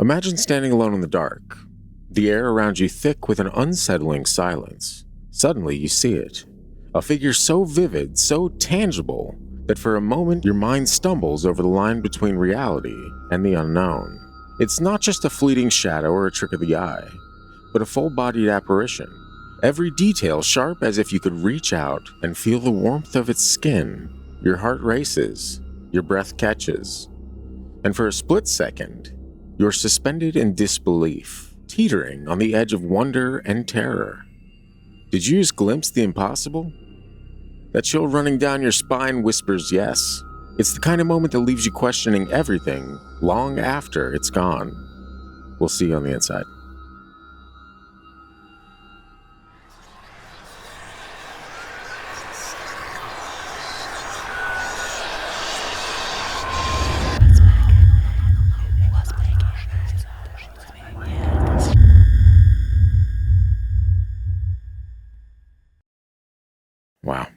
Imagine standing alone in the dark, the air around you thick with an unsettling silence. Suddenly you see it, a figure so vivid, so tangible, that for a moment your mind stumbles over the line between reality and the unknown. It's not just a fleeting shadow or a trick of the eye, but a full-bodied apparition. Every detail sharp as if you could reach out and feel the warmth of its skin. Your heart races, your breath catches, and for a split second, you're suspended in disbelief, teetering on the edge of wonder and terror. Did you just glimpse the impossible? That chill running down your spine whispers yes. It's the kind of moment that leaves you questioning everything long after it's gone. We'll see you on the inside. Wow.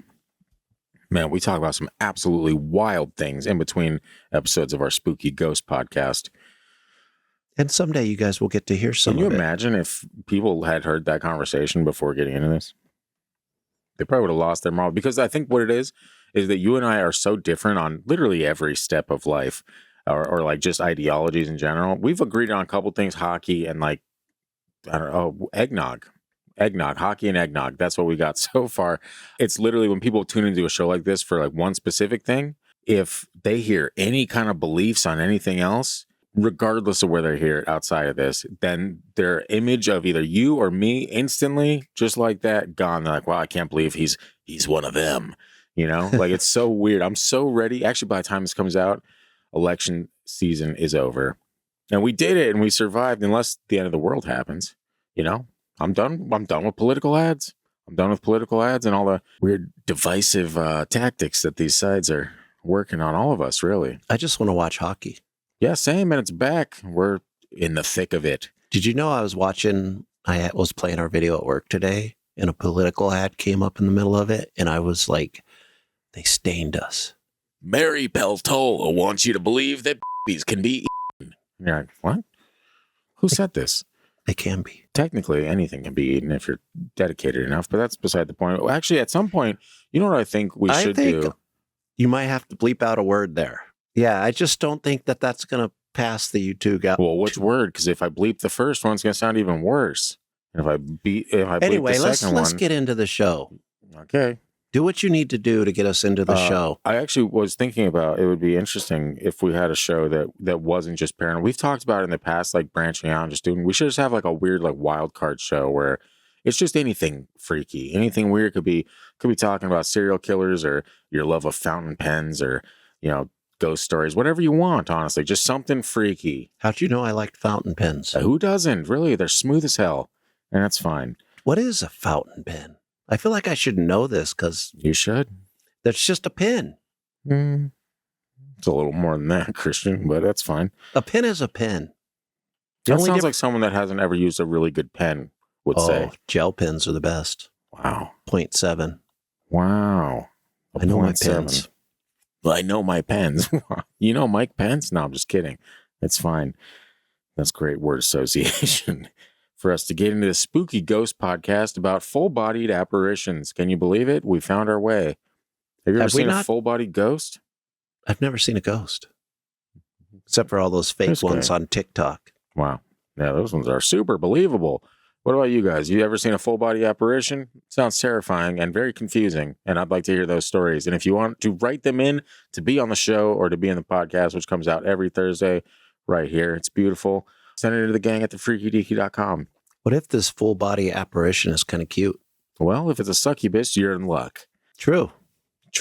Man, we talk about some absolutely wild things in between episodes of our Spooky Ghost podcast. And someday you guys will get to hear some of it. Can you imagine if people had heard that conversation before getting into this? They probably would have lost their marbles. Because I think what it is that you and I are so different on literally every step of life, or like just ideologies in general. We've agreed on a couple things, hockey and like, I don't know, eggnog, hockey and eggnog. That's what we got so far. It's literally when people tune into a show like this for like one specific thing, if they hear any kind of beliefs on anything else, regardless of where they hear it outside of this, then their image of either you or me instantly, just like that, gone. They're like, wow, I can't believe he's one of them. You know, like it's so weird. I'm so ready. Actually, by the time this comes out, election season is over. And we did it and we survived unless the end of the world happens, you know? I'm done with political ads. I'm done with political ads and all the weird divisive tactics that these sides are working on all of us, really. I just want to watch hockey. Yeah, same. And it's back. We're in the thick of it. Did you know I was playing our video at work today and a political ad came up in the middle of it. And I was like, they stained us. Mary Peltola wants you to believe that babies can be eaten. And you're like, what? Who said this? They can be. Technically, anything can be eaten if you're dedicated enough, but that's beside the point. Actually, at some point, you know what I think we should do? You might have to bleep out a word there. Yeah, I just don't think that that's going to pass the YouTube out. Well, which word? Because if I bleep the first one, it's going to sound even worse. And if I bleep the second let's get into the show. Okay. Do what you need to do to get us into the show. I actually was thinking about it would be interesting if we had a show that wasn't just paranormal. We've talked about it in the past, like branching out and just doing. We should just have like a weird like wild card show where it's just anything freaky, anything weird. Could be talking about serial killers or your love of fountain pens or ghost stories, whatever you want. Honestly, just something freaky. How'd you know I liked fountain pens? Who doesn't? Really, they're smooth as hell, and that's fine. What is a fountain pen? I feel like I should know this because... You should. That's just a pen. It's a little more than that, Christian, but that's fine. A pen is a pen. That sounds like someone that hasn't ever used a really good pen would say. Gel pens are the best. Wow. 0.7. Wow. I know my pens. Well, I know my pens. You know Mike Pence? No, I'm just kidding. It's fine. That's great word association. For us to get into the Spooky Ghost podcast about full-bodied apparitions. Can you believe it? We found our way. Have you ever seen a full-bodied ghost? I've never seen a ghost. Except for all those fake ones on TikTok. Wow. Yeah, those ones are super believable. What about you guys? You ever seen a full-body apparition? Sounds terrifying and very confusing, and I'd like to hear those stories. And if you want to write them in to be on the show or to be in the podcast, which comes out every Thursday right here, it's beautiful. Send it to the gang at thefreakydeaky.com. What if this full body apparition is kind of cute? Well, if it's a succubus, you're in luck. True.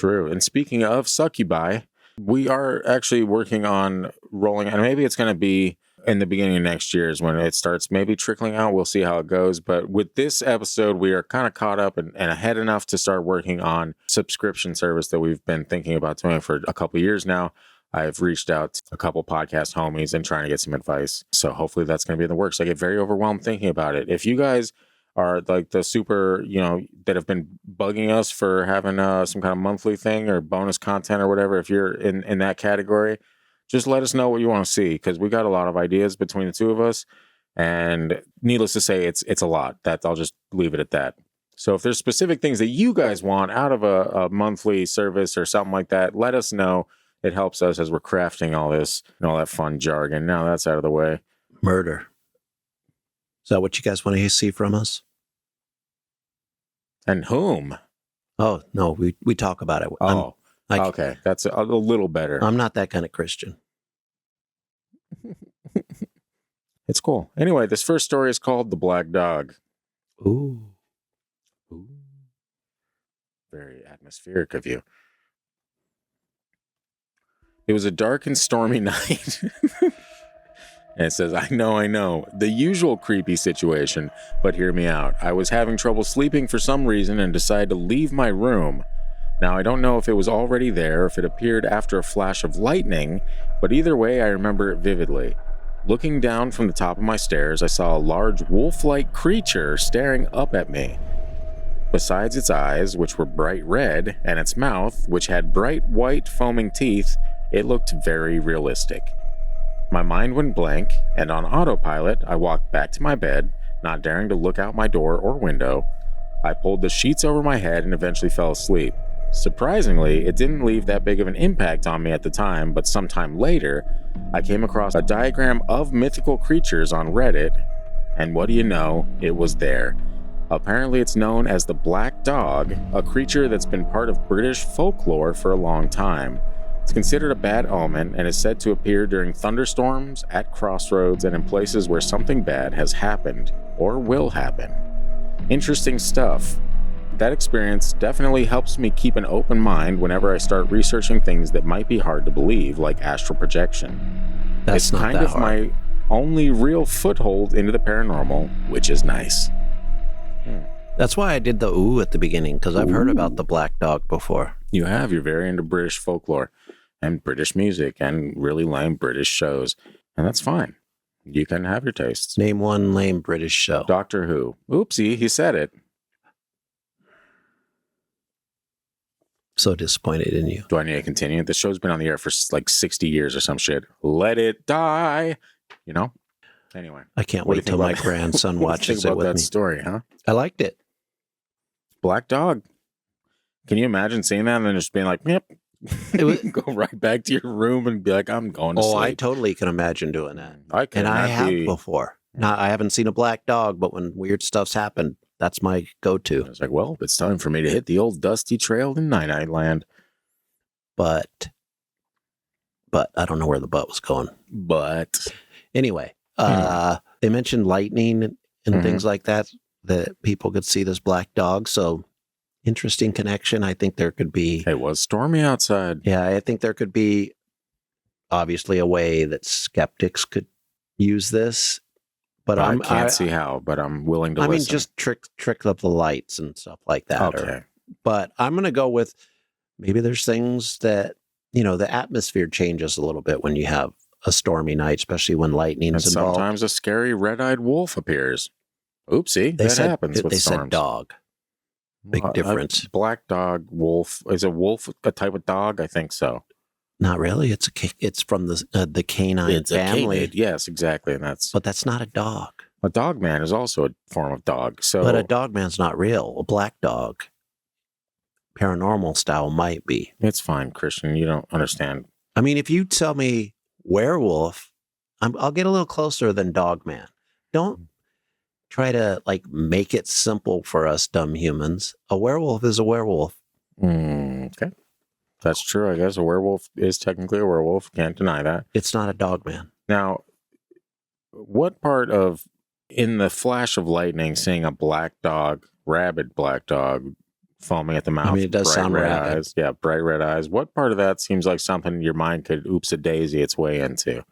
And speaking of succubi, we are actually working on rolling, and maybe it's going to be in the beginning of next year is when it starts maybe trickling out. We'll see how it goes. But with this episode, we are kind of caught up and ahead enough to start working on subscription service that we've been thinking about doing for a couple of years now. I've reached out to a couple podcast homies and trying to get some advice. So hopefully that's going to be in the works. I get very overwhelmed thinking about it. If you guys are like the super, that have been bugging us for having some kind of monthly thing or bonus content or whatever, if you're in that category, just let us know what you want to see, because we got a lot of ideas between the two of us. And needless to say, it's a lot. That I'll just leave it at that. So if there's specific things that you guys want out of a monthly service or something like that, let us know. It helps us as we're crafting all this and all that fun jargon. Now that's out of the way. Murder. Is that what you guys want to see from us? And whom? Oh, no, we talk about it. Okay. That's a little better. I'm not that kind of Christian. It's cool. Anyway, this first story is called The Black Dog. Ooh. Very atmospheric of you. It was a dark and stormy night. And it says, I know. The usual creepy situation, but hear me out. I was having trouble sleeping for some reason and decided to leave my room. Now, I don't know if it was already there or if it appeared after a flash of lightning, but either way, I remember it vividly. Looking down from the top of my stairs, I saw a large wolf-like creature staring up at me. Besides its eyes, which were bright red, and its mouth, which had bright white foaming teeth, it looked very realistic. My mind went blank, and on autopilot, I walked back to my bed, not daring to look out my door or window. I pulled the sheets over my head and eventually fell asleep. Surprisingly, it didn't leave that big of an impact on me at the time, but sometime later, I came across a diagram of mythical creatures on Reddit, and what do you know, it was there. Apparently it's known as the Black Dog, a creature that's been part of British folklore for a long time. It's considered a bad omen and is said to appear during thunderstorms, at crossroads, and in places where something bad has happened, or will happen. Interesting stuff. That experience definitely helps me keep an open mind whenever I start researching things that might be hard to believe, like astral projection. It's kind of my only real foothold into the paranormal, which is nice. That's why I did the ooh at the beginning, because I've heard about the Black Dog before. You have. You're very into British folklore and British music and really lame British shows. And that's fine. You can have your tastes. Name one lame British show. Doctor Who. Oopsie, he said it. So disappointed in you. Do I need to continue? The show's been on the air for like 60 years or some shit. Let it die. You know? Anyway. I can't wait till my grandson watches it with me. That story, huh? I liked it. Black Dog. Can you imagine seeing that and then just being like, yep. It would go right back to your room and be like, I'm going to sleep. Oh, I totally can imagine doing that. I can. And I have before. Now, I haven't seen a black dog, but when weird stuff's happened, that's my go-to. I was like, well, it's time for me to hit the old dusty trail in Night Land. But I don't know where the butt was going. But anyway, they mentioned lightning and things like that people could see this black dog. So interesting connection. I think there could be. It was stormy outside. Yeah, I think there could be obviously a way that skeptics could use this. But I can't see how, but I'm willing to listen. I mean, just trick up the lights and stuff like that. Okay. But I'm going to go with maybe there's things that, the atmosphere changes a little bit when you have a stormy night, especially when lightning is involved. Sometimes a scary red-eyed wolf appears. Oopsie, that happens with storms. They said dog. Big difference. Black dog, wolf. Is a wolf a type of dog? I think so. Not really. It's from the canine family. Yes, exactly. But that's not a dog. A dog man is also a form of dog. But a dog man's not real. A black dog, paranormal style, might be. It's fine, Christian. You don't understand. I mean, if you tell me werewolf, I'll get a little closer than dog man. Don't try to make it simple for us dumb humans. A werewolf is a werewolf. Okay. That's true, I guess. A werewolf is technically a werewolf. Can't deny that. It's not a dog man. Now, what part of, in the flash of lightning, seeing a black dog, rabid black dog, foaming at the mouth? I mean, it does sound rabid. Eyes, yeah, bright red eyes. What part of that seems like something your mind could oops-a-daisy its way into?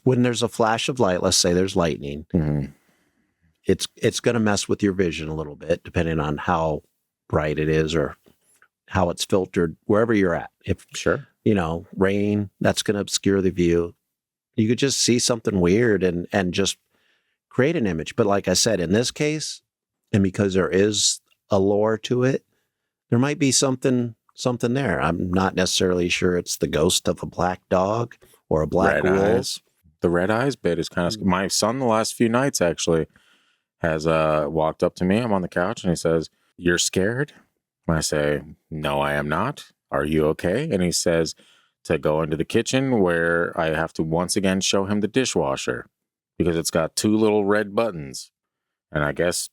When there's a flash of light, let's say there's lightning, it's going to mess with your vision a little bit, depending on how bright it is or how it's filtered wherever you're at. If rain, that's going to obscure the view. You could just see something weird and just create an image. But like I said, in this case, and because there is a lore to it, there might be something something there. I'm not necessarily sure it's the ghost of a black dog or a black Red wolf. eyes. The red eyes bit is kind of... My son the last few nights actually has walked up to me. I'm on the couch and he says, "You're scared?" And I say, "No, I am not. Are you okay?" And he says to go into the kitchen where I have to once again show him the dishwasher because it's got 2 little red buttons. And I guess,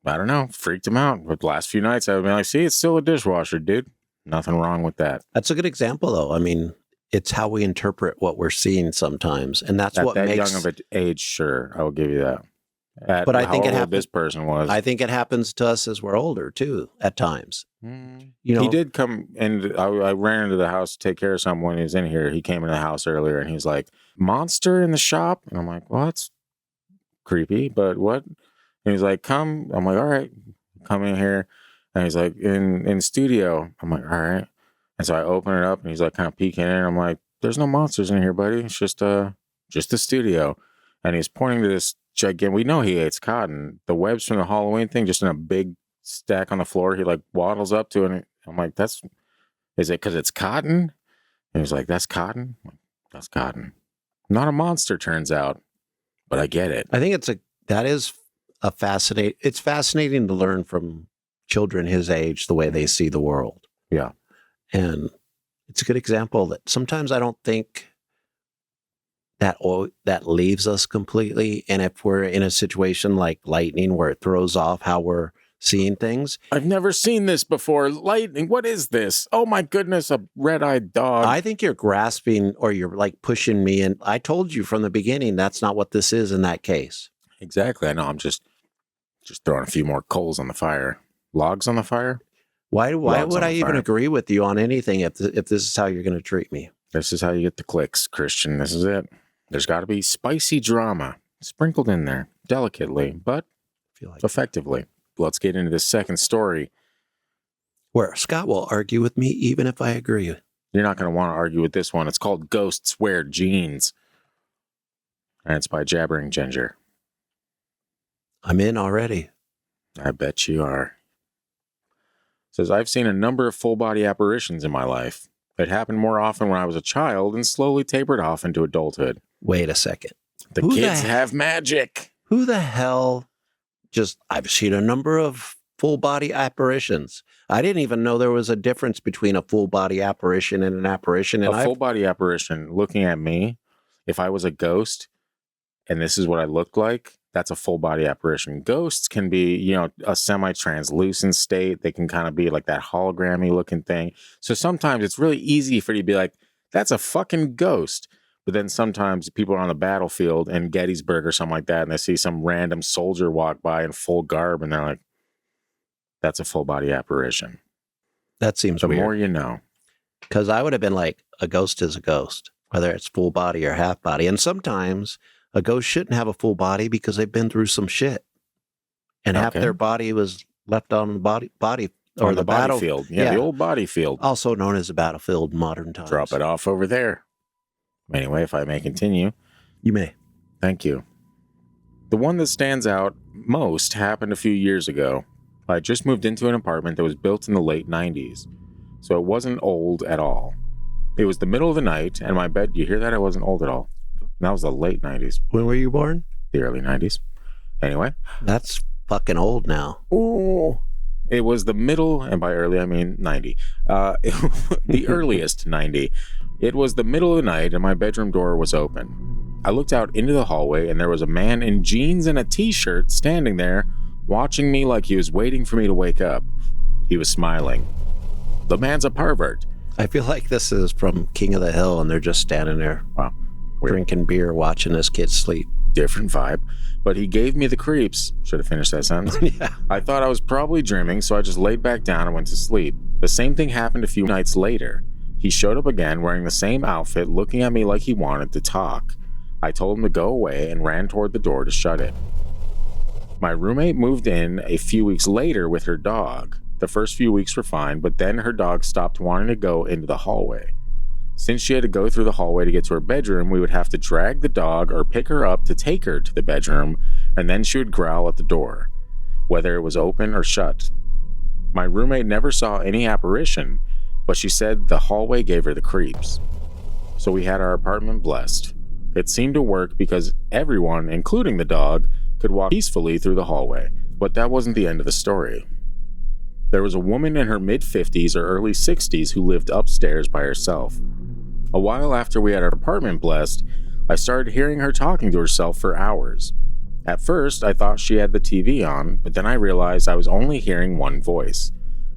I don't know, freaked him out. But the last few nights I've been like, "See, it's still a dishwasher, dude. Nothing wrong with that." That's a good example, though. I mean, it's how we interpret what we're seeing sometimes. And that's At what that makes... young of an age, sure, I will give you that. But I think it happens. This person was. I think it happens to us as we're older, too, at times. You know, he did come, and I ran into the house to take care of someone when he was in here. He came into the house earlier, and he's like, "Monster in the shop?" And I'm like, "Well, that's creepy, but what?" And he's like, "Come." I'm like, "All right, come in here." And he's like, in studio. I'm like, "All right." And so I open it up, and he's like kind of peeking in. I'm like, "There's no monsters in here, buddy. It's just a studio." And he's pointing to this gigantic... We know he hates cotton. The webs from the Halloween thing, just in a big stack on the floor. He like waddles up to it. And I'm like, "Is it because it's cotton?" And he's like, "That's cotton?" I'm like, "That's cotton." Not a monster, turns out, but I get it. I think it's fascinating to learn from children his age, the way they see the world. Yeah. And it's a good example that sometimes I don't think that leaves us completely. And if we're in a situation like lightning where it throws off how we're seeing things. "I've never seen this before. Lightning, what is this? Oh my goodness, a red-eyed dog." I think you're grasping or you're like pushing me. And I told you from the beginning, that's not what this is in that case. Exactly. I know. I'm just throwing a few more coals on the fire. Logs on the fire? Why Logs would on I the even fire. agree with you on anything if this is how you're going to treat me? This is how you get the clicks, Christian. This is it. There's got to be spicy drama sprinkled in there, delicately, but I feel like effectively. Let's get into the second story. where Scott will argue with me even if I agree. You're not going to want to argue with this one. It's called Ghosts Wear Jeans. And it's by Jabbering Ginger. I'm in already. I bet you are. It says, "I've seen a number of full-body apparitions in my life. It happened more often when I was a child and slowly tapered off into adulthood. Wait a second. The kids have magic." Who the hell I've seen a number of full body apparitions. I didn't even know there was a difference between a full body apparition and an apparition. And A full-body apparition looking at me, if I was a ghost and this is what I looked like, that's a full-body apparition. Ghosts can be, a semi-translucent state. They can kind of be like that hologrammy looking thing. So sometimes it's really easy for you to be like, "That's a fucking ghost." But then sometimes people are on the battlefield in Gettysburg or something like that, and they see some random soldier walk by in full garb, and they're like, "That's a full-body apparition." that seems The weird. more you know. Because I would have been like, a ghost is a ghost, whether it's full body or half body. And sometimes a ghost shouldn't have a full body because they've been through some shit. And half Okay. their body was left on the body or On the battle battlefield. Yeah, yeah. the old body field. Also known as a battlefield in modern times. Drop it off over there. Anyway, if I may continue. You may. Thank you. The one that stands out most happened a few years ago. I just moved into an apartment that was built in the late 90s, so it wasn't old at all. It was the middle of the night, and my bed, you hear that? It wasn't old at all. That was the late 90s, When were you born? the early 90s. Anyway. That's fucking old now. Oh. It was the middle, and by early I mean 90. The earliest 90. It was the middle of the night, and my bedroom door was open. I looked out into the hallway, and there was a man in jeans and a t-shirt standing there, watching me like he was waiting for me to wake up. He was smiling. The man's a pervert. I feel like this is from King of the Hill, and they're just standing there Wow. Weird. drinking beer, watching this kid sleep. Different vibe. But he gave me the creeps. Should have finished that sentence. Yeah. I thought I was probably dreaming, so I just laid back down and went to sleep. The same thing happened a few nights later. He showed up again wearing the same outfit, looking at me like he wanted to talk. I told him to go away and ran toward the door to shut it. My roommate moved in a few weeks later with her dog. The first few weeks were fine, but then her dog stopped wanting to go into the hallway. Since she had to go through the hallway to get to her bedroom, we would have to drag the dog or pick her up to take her to the bedroom, and then she would growl at the door, whether it was open or shut. My roommate never saw any apparition, but she said the hallway gave her the creeps. So we had our apartment blessed. It seemed to work because everyone, including the dog, could walk peacefully through the hallway. But that wasn't the end of the story. There was a woman in her mid-50s or early 60s who lived upstairs by herself. A while after we had our apartment blessed, I started hearing her talking to herself for hours. At first, I thought she had the TV on, but then I realized I was only hearing one voice.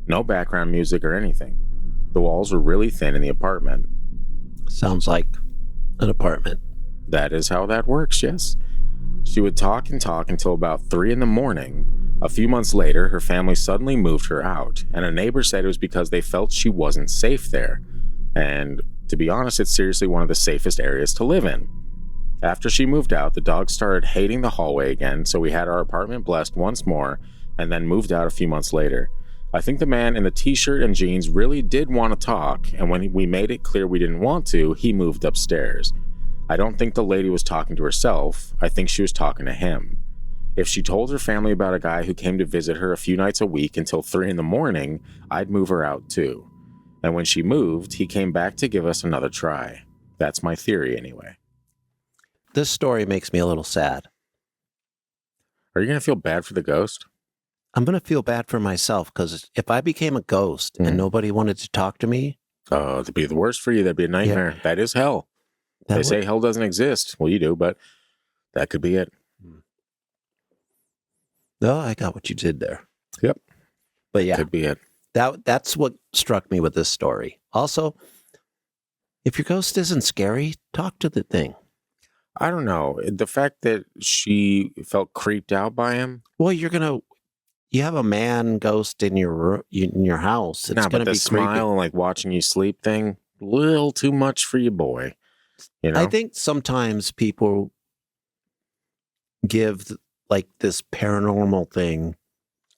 No background music or anything. The walls were really thin in the apartment. Sounds like an apartment. That is how that works, yes. She would talk and talk until about 3 in the morning. A few months later, her family suddenly moved her out, and a neighbor said it was because they felt she wasn't safe there. And to be honest, it's seriously one of the safest areas to live in. After she moved out, the dog started hating the hallway again, so we had our apartment blessed once more, and then moved out a few months later. I think the man in the t-shirt and jeans really did want to talk, and when we made it clear we didn't want to, he moved upstairs. I don't think the lady was talking to herself. I think she was talking to him. If she told her family about a guy who came to visit her a few nights a week until 3 in the morning, I'd move her out too. And when she moved, he came back to give us another try. That's my theory anyway. This story makes me a little sad. Are you going to feel bad for the ghost? I'm going to feel bad for myself because if I became a ghost and nobody wanted to talk to me. Oh, it'd be the worst for you. That'd be a nightmare. Yeah. That is hell. They say hell doesn't exist. Well, you do, but that could be it. No, I got what you did there. Yep. But yeah. Could be it. That's what struck me with this story. Also, if your ghost isn't scary, talk to the thing. I don't know. The fact that she felt creeped out by him. Well, you have a man ghost in your house. It's going to be smile creepy. And like watching you sleep thing, little too much for you, boy. You know? I think sometimes people give like this paranormal thing,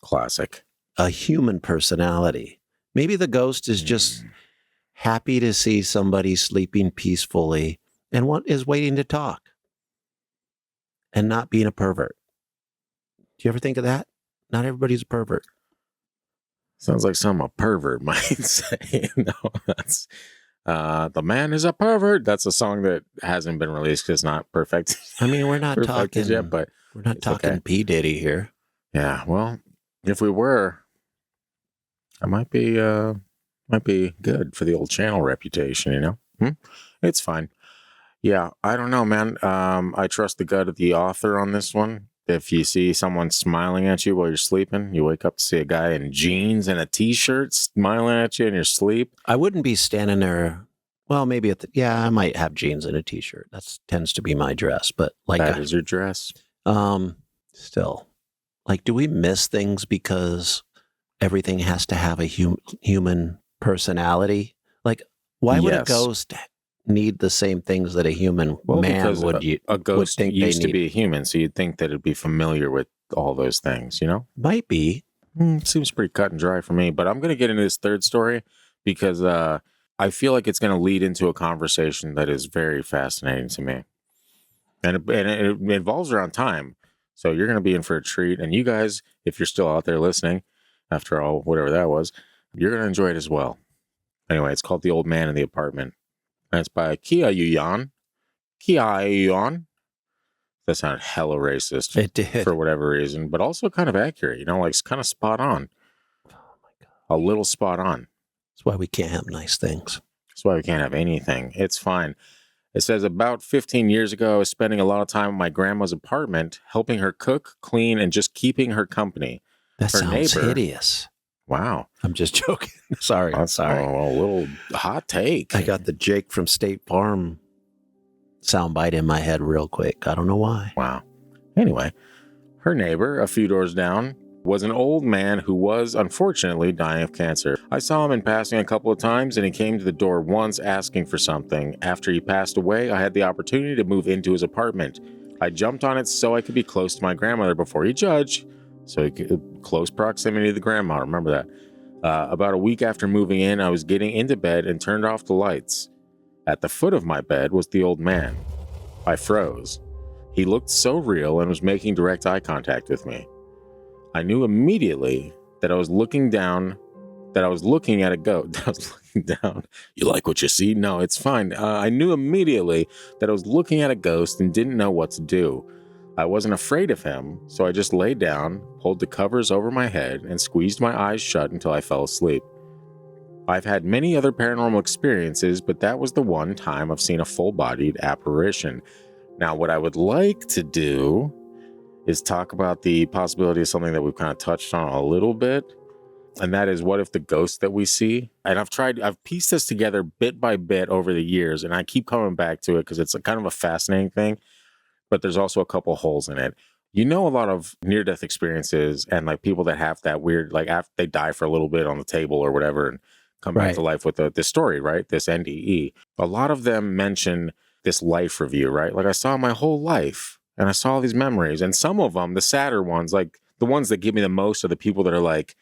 classic, a human personality. Maybe the ghost is just happy to see somebody sleeping peacefully and is waiting to talk and not being a pervert. Do you ever think of that? Not everybody's a pervert. Sounds like something a pervert might say. No, that's the man is a pervert. That's a song that hasn't been released because it's not perfect. I mean, we're not talking yet, but we're not talking okay. P. Diddy here. Yeah, well, if we were, I might be good for the old channel reputation. You know, It's fine. Yeah, I don't know, man. I trust the gut of the author on this one. If you see someone smiling at you while you're sleeping, you wake up to see a guy in jeans and a t-shirt smiling at you in your sleep. I wouldn't be standing there. Well, maybe I might have jeans and a t-shirt. That tends to be my dress, but like that is your dress. Still, like, do we miss things because everything has to have a human personality? Like, why would a ghost need the same things that a human man would? A ghost used to be a human, so you'd think that it'd be familiar with all those things, you know? Might be. Seems pretty cut and dry for me, but I'm going to get into this third story because I feel like it's going to lead into a conversation that is very fascinating to me. And it involves around time, so you're going to be in for a treat. And you guys, if you're still out there listening, after all, whatever that was, you're going to enjoy it as well. Anyway, it's called The Old Man in the Apartment. And it's by Kia Yuan. That sounded hella racist. It did. For whatever reason, but also kind of accurate, you know, like it's kind of spot on. Oh my God. A little spot on. That's why we can't have nice things. That's why we can't have anything. It's fine. It says, about 15 years ago, I was spending a lot of time in my grandma's apartment, helping her cook, clean, and just keeping her company. That sounds hideous. Wow. I'm just joking. Sorry. That's sorry. A little hot take. I got the Jake from State Farm soundbite in my head real quick. I don't know why. Wow. Anyway, her neighbor, a few doors down, was an old man who was, unfortunately, dying of cancer. I saw him in passing a couple of times, and he came to the door once asking for something. After he passed away, I had the opportunity to move into his apartment. I jumped on it so I could be close to my grandmother before he judged. So close proximity to the grandma, remember that. About a week after moving in, I was getting into bed and turned off the lights. At the foot of my bed was the old man. I froze. He looked so real and was making direct eye contact with me. I knew immediately that I was looking down that I was looking at a ghost. I was looking down. You like what you see? No, it's fine. I knew immediately that I was looking at a ghost and didn't know what to do. I wasn't afraid of him, so I just lay down, pulled the covers over my head, and squeezed my eyes shut until I fell asleep. I've had many other paranormal experiences, but that was the one time I've seen a full-bodied apparition. Now, what I would like to do is talk about the possibility of something that we've kind of touched on a little bit. And that is, what if the ghost that we see, and I've pieced this together bit by bit over the years, and I keep coming back to it because it's kind of a fascinating thing, but there's also a couple holes in it. You know, a lot of near-death experiences and like people that have that weird, like after they die for a little bit on the table or whatever and come back to life with this story, right? This NDE. A lot of them mention this life review, right? Like, I saw my whole life and I saw all these memories, and some of them, the sadder ones, like the ones that give me the most, are the people that are like,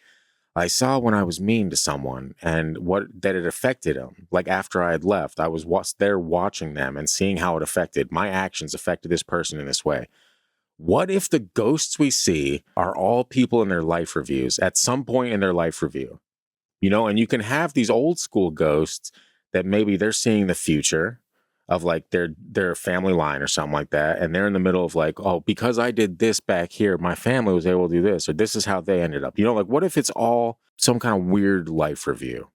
I saw when I was mean to someone and that it affected them. Like, after I had left, I was there watching them and seeing how it affected my actions, affected this person in this way. What if the ghosts we see are all people in their life reviews at some point in their life review? You know, and you can have these old school ghosts that maybe they're seeing the future of like their family line or something like that. And they're in the middle of like, oh, because I did this back here, my family was able to do this, or this is how they ended up. You know, like, what if it's all some kind of weird life review?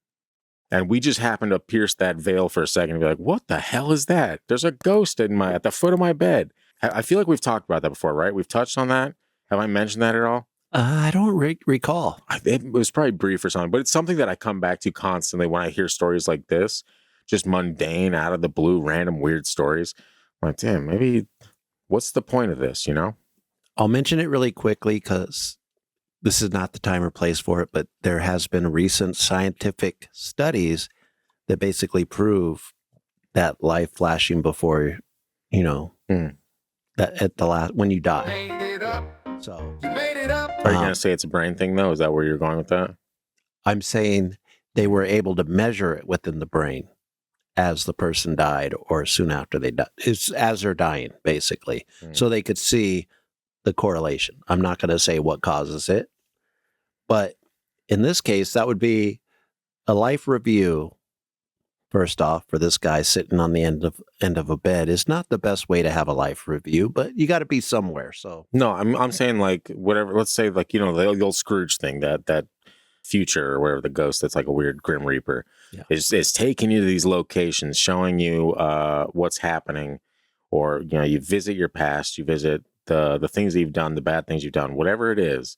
And we just happen to pierce that veil for a second and be like, what the hell is that? There's a ghost at the foot of my bed. I feel like we've talked about that before, right? We've touched on that. Have I mentioned that at all? I don't recall. It was probably brief or something, but it's something that I come back to constantly when I hear stories like this. Just mundane, out of the blue, random, weird stories. I'm like, damn, maybe what's the point of this, you know? I'll mention it really quickly because this is not the time or place for it, but there has been recent scientific studies that basically prove that life flashing before, you know, that at the last, when you die. So, are you going to say it's a brain thing though? Is that where you're going with that? I'm saying they were able to measure it within the brain as the person died or soon after they died. It's as they're dying, basically. So they could see the correlation. I'm not going to say what causes it, but in this case, that would be a life review. First off, for this guy sitting on the end of a bed is not the best way to have a life review, but you got to be somewhere. So no, I'm saying like whatever. Let's say like, you know, the old Scrooge thing, that future or whatever, the ghost that's like a weird Grim Reaper is taking you to these locations, showing you what's happening, or you know, you visit your past, you visit the things that you've done, the bad things you've done, whatever it is,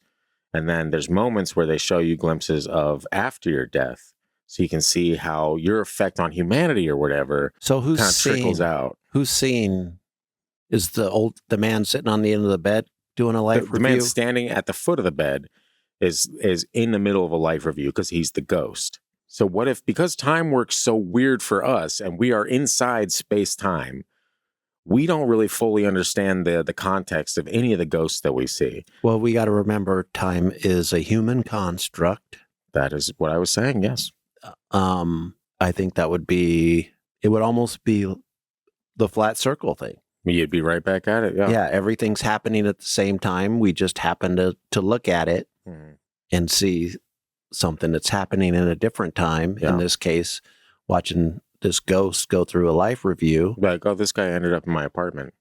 and then there's moments where they show you glimpses of after your death, so you can see how your effect on humanity or whatever. So who's kind of trickles out? Who's seeing? Is the man sitting on the end of the bed doing a life review? The man standing at the foot of the bed is in the middle of a life review because he's the ghost. So what if, because time works so weird for us and we are inside space-time, we don't really fully understand the context of any of the ghosts that we see. Well, we got to remember time is a human construct. That is what I was saying, yes. I think it would almost be the flat circle thing. You'd be right back at it, yeah. Yeah, everything's happening at the same time. We just happen to look at it and see something that's happening in a different time. Yeah. In this case, watching this ghost go through a life review. Like, oh, this guy ended up in my apartment.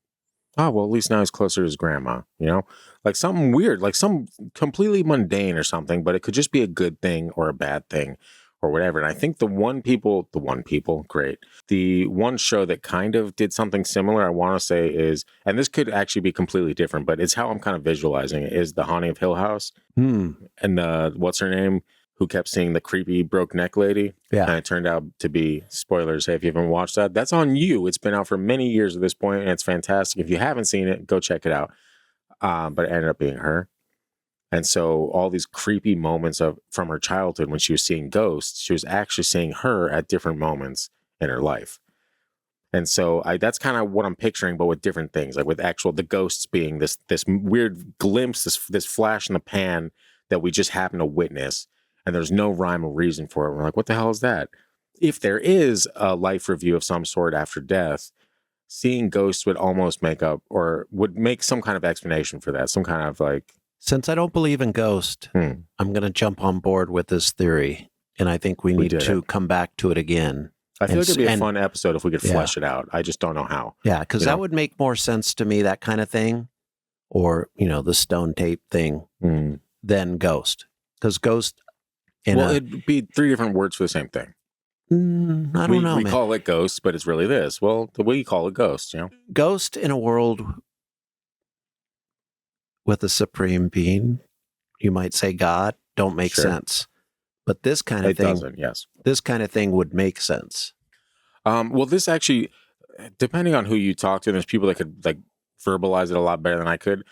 Oh, well, at least now he's closer to his grandma, you know? Like something weird, like some completely mundane or something, but it could just be a good thing or a bad thing or whatever. And I think the one show that kind of did something similar, I want to say is, and this could actually be completely different, but it's how I'm kind of visualizing it, is The Haunting of Hill House. And what's her name? Who kept seeing the creepy broke neck lady. Yeah. And it turned out to be, spoilers, hey, if you haven't watched that, that's on you. It's been out for many years at this point, and it's fantastic. If you haven't seen it, go check it out. But it ended up being her. And so all these creepy moments from her childhood when she was seeing ghosts, she was actually seeing her at different moments in her life. And so that's kind of what I'm picturing, but with different things, like with the ghosts being this weird glimpse, this flash in the pan that we just happen to witness. And there's no rhyme or reason for it. We're like, what the hell is that? If there is a life review of some sort after death, seeing ghosts would almost would make some kind of explanation for that. Some kind of like... Since I don't believe in ghosts, I'm going to jump on board with this theory. and I think we need to come back to it again. I feel like it'd be a fun episode if we could flesh it out. I just don't know how. Yeah, because that would make more sense to me, that kind of thing, or, the stone tape thing, than ghost. Because ghost... it'd be 3 different words for the same thing. I don't know, we man. call it ghost, but it's really this. Well, the way you call it ghost, Ghost in a world with a supreme being, you might say God, don't make sense. But this kind of thing... It doesn't, yes. This kind of thing would make sense. Well, this actually, depending on who you talk to, there's people that could verbalize it a lot better than I could.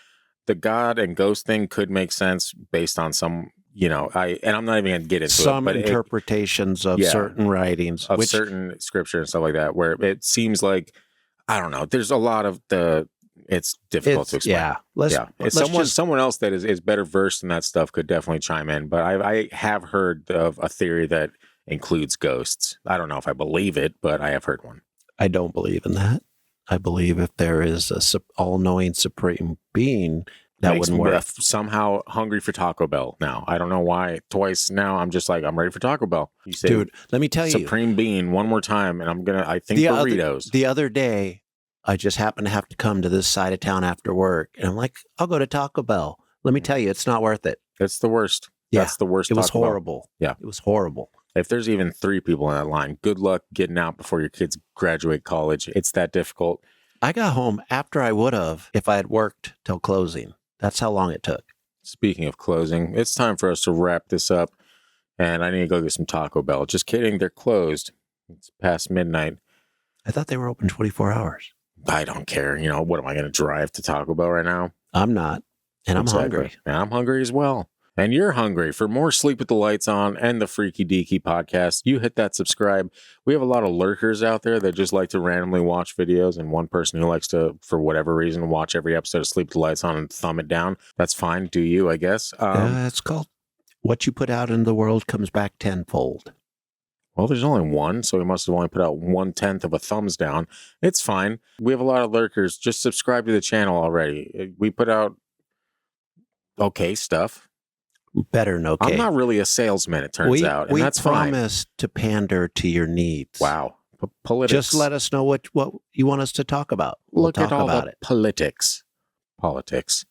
The God and ghost thing could make sense based on some... and I'm not even going to get into some interpretations of certain writings, of certain scripture and stuff like that, where it seems like, I don't know, there's a lot of it's difficult to explain. Someone else that is better versed in that stuff could definitely chime in. But I have heard of a theory that includes ghosts. I don't know if I believe it, but I have heard one. I don't believe in that. I believe if there is a all-knowing supreme being, that wouldn't work. Somehow hungry for Taco Bell now. I don't know why. Twice now, I'm just like, I'm ready for Taco Bell. You say, dude, let me tell you. Supreme Being one more time, and I think burritos. The other day, I just happened to have to come to this side of town after work, and I'm like, I'll go to Taco Bell. Let me tell you, it's not worth it. It's the worst. Yeah, that's the worst. It was horrible. Yeah. It was horrible. If there's even 3 people in that line, good luck getting out before your kids graduate college. It's that difficult. I got home after I would have if I had worked till closing. That's how long it took. Speaking of closing, it's time for us to wrap this up, and I need to go get some Taco Bell. Just kidding, they're closed. It's past midnight. I thought they were open 24 hours. I don't care. What am I going to drive to Taco Bell right now? I'm not, and I'm hungry. And I'm hungry as well. And you're hungry. For more Sleep with the Lights On and the Freaky Deaky podcast, you hit that subscribe. We have a lot of lurkers out there that just like to randomly watch videos, and one person who likes to, for whatever reason, watch every episode of Sleep with the Lights On and thumb it down. That's fine. Do you, I guess. It's called what you put out into the world comes back tenfold. Well, there's only one, so we must have only put out 1/10 of a thumbs down. It's fine. We have a lot of lurkers. Just subscribe to the channel already. We put out okay stuff. Better than okay. I'm not really a salesman, it turns out, and that's fine. We promise to pander to your needs. Wow. Politics. Just let us know what you want us to talk about. Look at all the politics.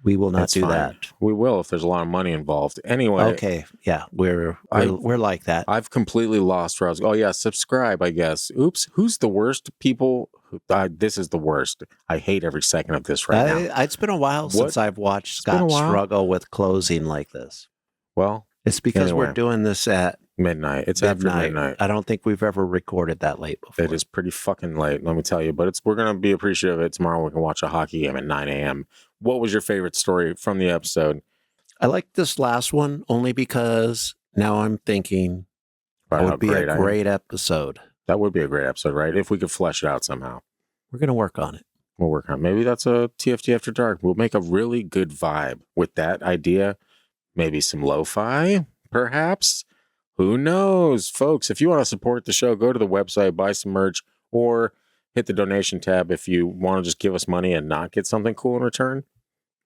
We will not do that. We will if there's a lot of money involved. Anyway. Okay. Yeah, we're like that. I've completely lost where I was. Oh yeah, subscribe, I guess. Oops. Who's the worst people? This is the worst. I hate every second of this right now. It's been a while since I've watched Scott struggle with closing like this. Well, it's because we're doing this at midnight. It's after midnight. I don't think we've ever recorded that late before. It is pretty fucking late, let me tell you. But we're going to be appreciative of it. Tomorrow we can watch a hockey game at 9 a.m. What was your favorite story from the episode? I like this last one only because now I'm thinking it would be a great episode. That would be a great episode, right? If we could flesh it out somehow. We're going to work on it. We'll work on it. Maybe that's a TFT After Dark. We'll make a really good vibe with that idea. Maybe some lo-fi, perhaps. Who knows? Folks, if you want to support the show, go to the website, buy some merch, or hit the donation tab if you want to just give us money and not get something cool in return.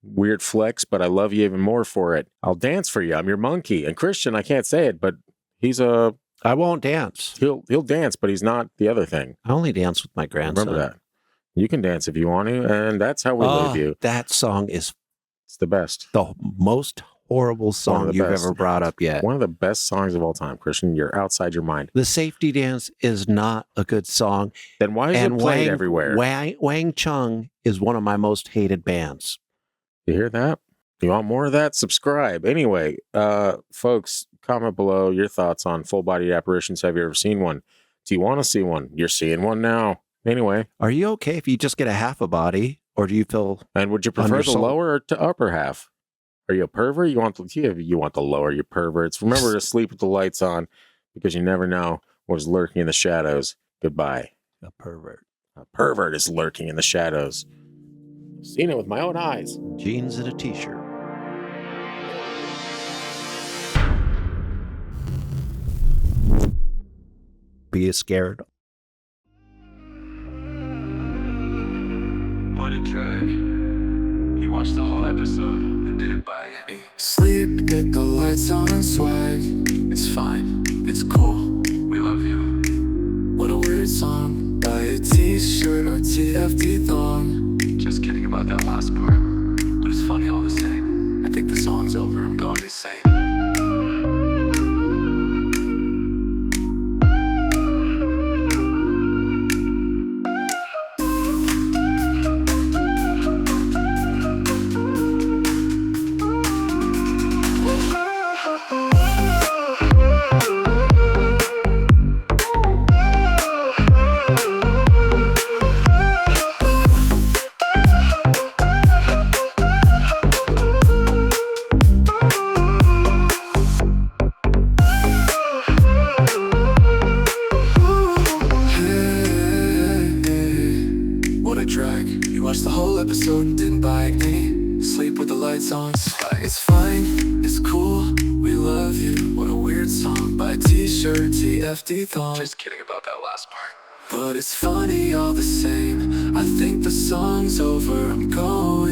Weird flex, but I love you even more for it. I'll dance for you. I'm your monkey. And Christian, I can't say it, but I won't dance. He'll dance, but he's not the other thing. I only dance with my grandson. Remember that. You can dance if you want to, and that's how we leave you. That song is... It's the best. The most horrible song you've ever brought up yet. One of the best songs of all time, Christian. You're outside your mind. The Safety Dance is not a good song. Then why is it played everywhere? Wang Chung is one of my most hated bands. You hear that? You want more of that? Subscribe. Anyway, folks, comment below your thoughts on full-bodied apparitions. Have you ever seen one? Do you want to see one? You're seeing one now. Anyway. Are you okay if you just get a half a body? Or do you feel... And would you prefer the lower or to upper half? Are you a pervert? You want the lower, you perverts. Remember to sleep with the lights on, because you never know what is lurking in the shadows. Goodbye. A pervert. A pervert is lurking in the shadows. I've seen it with my own eyes. Jeans and a t-shirt. Be scared. What a drag. He watched the whole episode and did it by sleep, get the lights on and swag. It's fine. it's cool, we love you. What a weird song. Buy a t-shirt or TFT thong. Just kidding about that last part, but it's funny all the same. I think the song's over, I'm going insane. You watched the whole episode and didn't buy any. Sleep with the lights on. It's fine, it's cool, we love you. What a weird song. Buy a t-shirt, TFD thong. Just kidding about that last part, but it's funny all the same. I think the song's over, I'm going